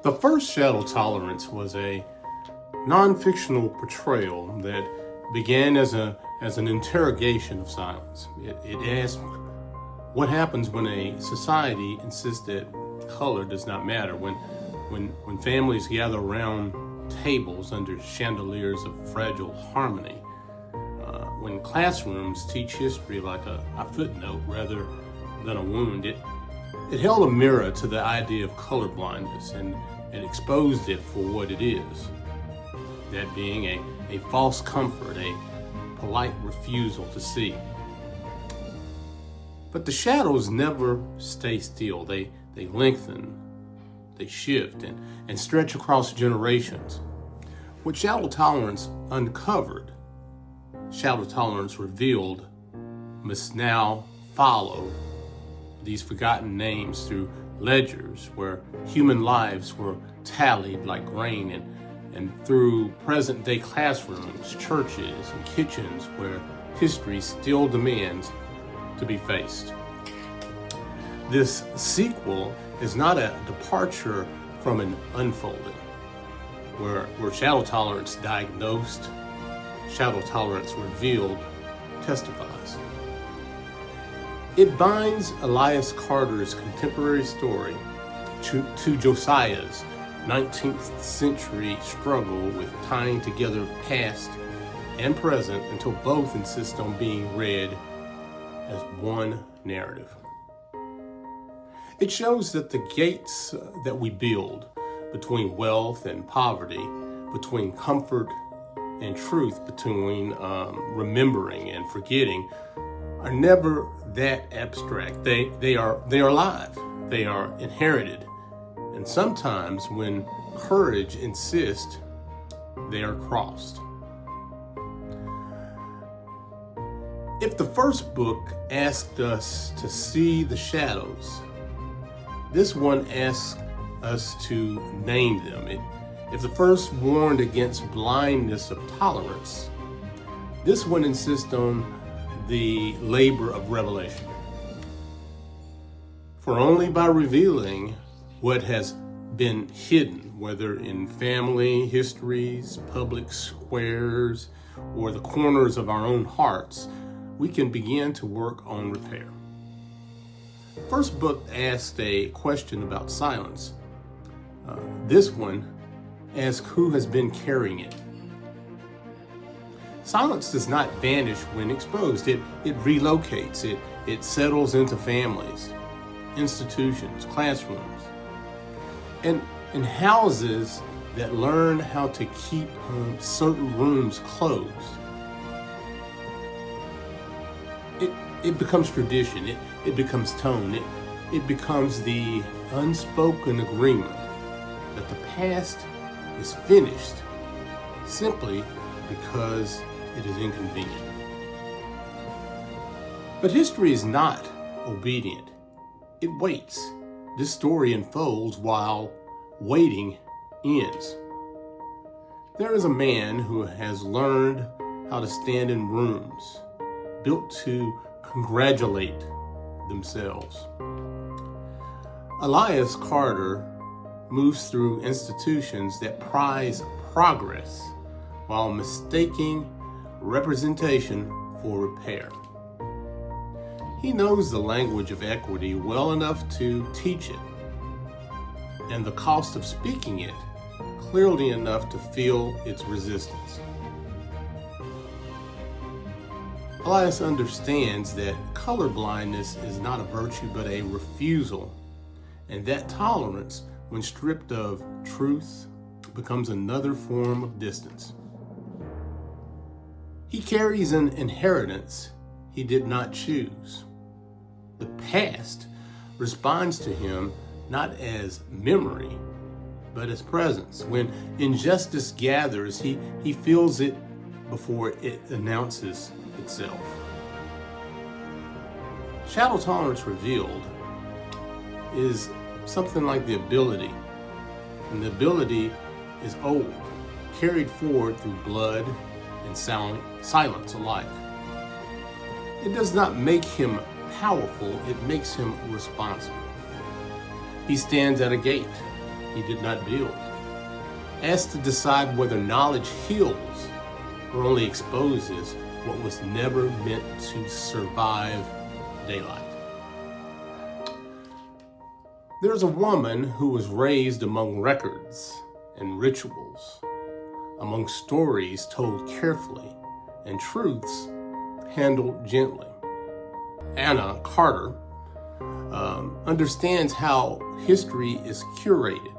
The first shadow tolerance was a non-fictional portrayal that began as an interrogation of silence. It asked what happens when a society insists that color does not matter, when families gather around tables under chandeliers of fragile harmony, when classrooms teach history like a footnote rather than a wound. It held a mirror to the idea of colorblindness and exposed it for what it is. That being a false comfort, a polite refusal to see. But the shadows never stay still. They lengthen, they shift, and stretch across generations. What shadow tolerance uncovered, shadow tolerance revealed, must now follow these forgotten names through ledgers where human lives were tallied like grain, and through present-day classrooms, churches, and kitchens where history still demands to be faced. This sequel is not a departure from an unfolding, where shadow tolerance diagnosed, shadow tolerance revealed, testifies. It binds Elias Carter's contemporary story to Josiah's 19th century struggle with tying together past and present until both insist on being read as one narrative. It shows that the gates that we build between wealth and poverty, between comfort and truth, between remembering and forgetting, are never that abstract. They are alive. They are inherited. And sometimes when courage insists, they are crossed. If the first book asked us to see the shadows, this one asks us to name them. If the first warned against blindness of tolerance, this one insists on the labor of revelation. For only by revealing what has been hidden, whether in family histories, public squares, or the corners of our own hearts, we can begin to work on repair. The first book asked a question about silence. This one asks who has been carrying it. Silence does not vanish when exposed. It relocates. It settles into families, institutions, classrooms, and houses that learn how to keep certain rooms closed. It becomes tradition. It becomes tone. It becomes the unspoken agreement that the past is finished simply because it is inconvenient. But history is not obedient. It waits. This story unfolds while waiting ends. There is a man who has learned how to stand in rooms built to congratulate themselves. Elias Carter moves through institutions that prize progress while mistaking representation for repair. He knows the language of equity well enough to teach it, and the cost of speaking it clearly enough to feel its resistance. Elias understands that colorblindness is not a virtue but a refusal, and that tolerance, when stripped of truth, becomes another form of distance. He carries an inheritance he did not choose. The past responds to him not as memory, but as presence. When injustice gathers, he feels it before it announces itself. Shadow tolerance revealed is something like the ability, and the ability is old, carried forward through blood and silence alike. It does not make him powerful, it makes him responsible. He stands at a gate, he did not build. Asked to decide whether knowledge heals or only exposes what was never meant to survive daylight. There's a woman who was raised among records and rituals, among stories told carefully and truths handled gently. Anna Carter understands how history is curated,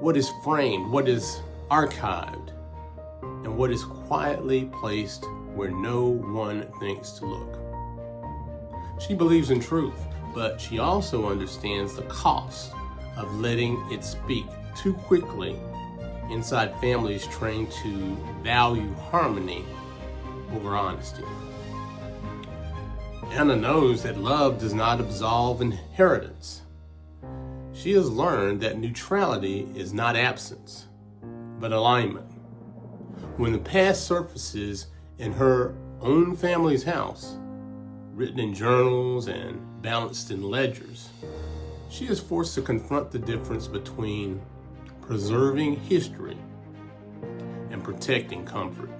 what is framed, what is archived, and what is quietly placed where no one thinks to look. She believes in truth, but she also understands the cost of letting it speak too quickly inside families trained to value harmony over honesty. Anna knows that love does not absolve inheritance. She has learned that neutrality is not absence, but alignment. When the past surfaces in her own family's house, written in journals and balanced in ledgers, she is forced to confront the difference between preserving history and protecting comfort.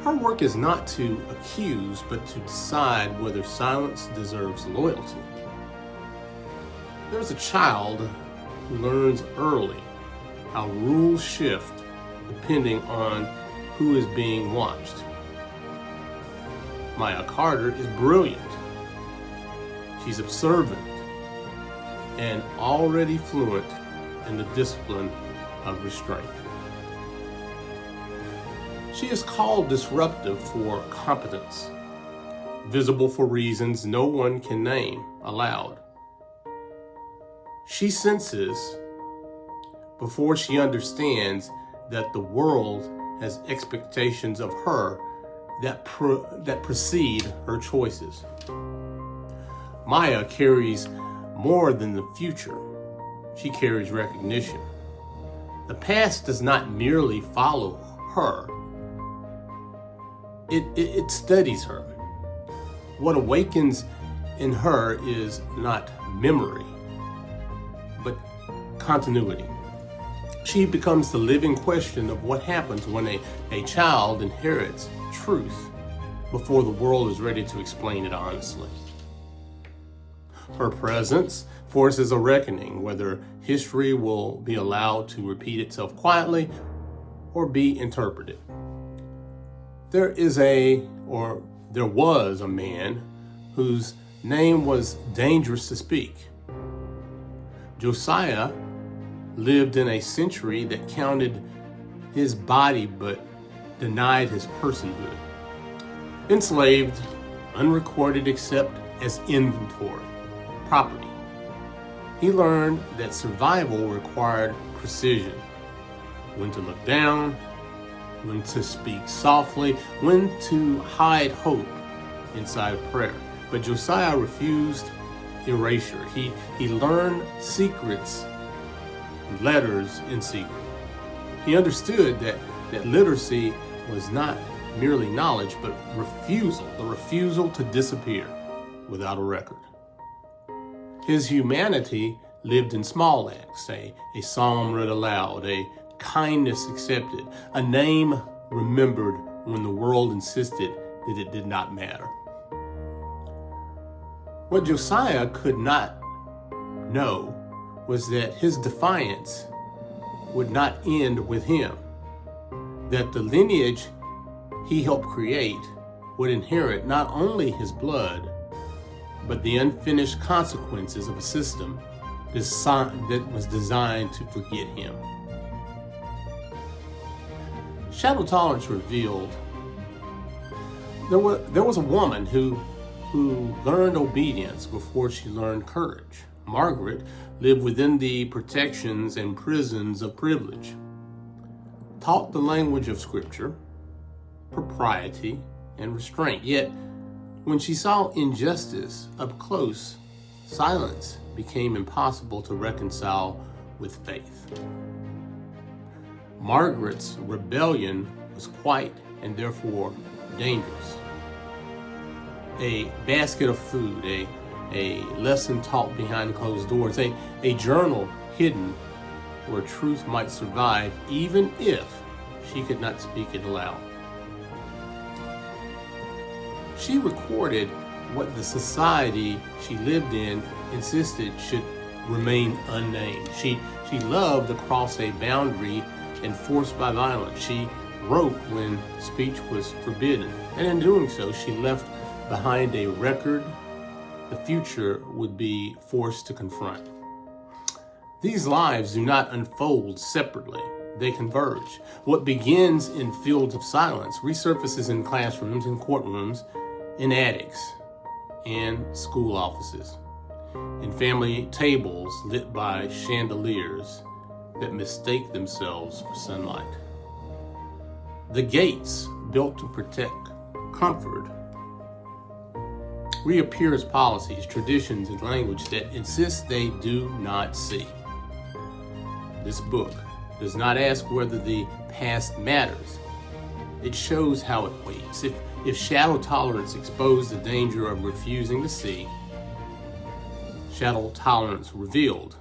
Her work is not to accuse, but to decide whether silence deserves loyalty. There's a child who learns early how rules shift depending on who is being watched. Maya Carter is brilliant. She's observant and already fluent in the discipline of restraint. She is called disruptive for competence, visible for reasons no one can name aloud. She senses before she understands that the world has expectations of her that precede her choices. Maya carries more than the future. She carries recognition. The past does not merely follow her. It studies her. What awakens in her is not memory, but continuity. She becomes the living question of what happens when a child inherits truth before the world is ready to explain it honestly. Her presence forces a reckoning whether history will be allowed to repeat itself quietly or be interpreted. There was a man whose name was dangerous to speak. Josiah lived in a century that counted his body but denied his personhood. Enslaved, unrecorded except as inventory, property. He learned that survival required precision. When to look down, when to speak softly, when to hide hope inside prayer. But Josiah refused erasure. He learned secrets, letters in secret. He understood that literacy was not merely knowledge, but the refusal to disappear without a record. His humanity lived in small acts, a psalm read aloud, a kindness accepted, a name remembered when the world insisted that it did not matter. What Josiah could not know was that his defiance would not end with him, that the lineage he helped create would inherit not only his blood, but the unfinished consequences of a system that was designed to forget him. Shadow Tolerance revealed there was a woman who learned obedience before she learned courage. Margaret lived within the protections and prisons of privilege, taught the language of Scripture, propriety, and restraint. Yet, when she saw injustice up close, silence became impossible to reconcile with faith. Margaret's rebellion was quiet and therefore dangerous. A basket of food, a a lesson taught behind closed doors, a journal hidden where truth might survive even if she could not speak it aloud. She recorded what the society she lived in insisted should remain unnamed. She loved to cross a boundary enforced by violence. She wrote when speech was forbidden, and in doing so, she left behind a record the future would be forced to confront. These lives do not unfold separately. They converge. What begins in fields of silence resurfaces in classrooms, in courtrooms, in attics, in school offices, in family tables lit by chandeliers that mistake themselves for sunlight. The gates built to protect comfort reappear as policies, traditions, and language that insist they do not see. This book does not ask whether the past matters. It shows how it waits. If shadow tolerance exposed the danger of refusing to see, shadow tolerance revealed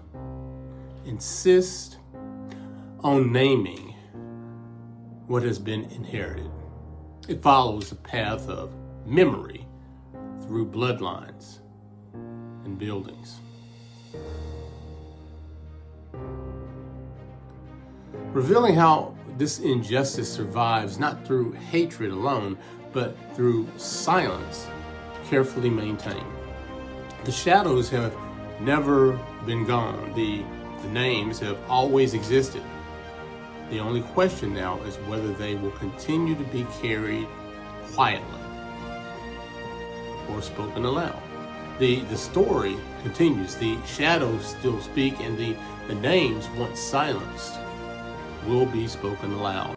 insist on naming what has been inherited. It follows the path of memory through bloodlines and buildings. Revealing how this injustice survives not through hatred alone, but through silence carefully maintained. The shadows have never been gone. The names have always existed. The only question now is whether they will continue to be carried quietly or spoken aloud. The story continues. The shadows still speak, and the names, once silenced, will be spoken aloud.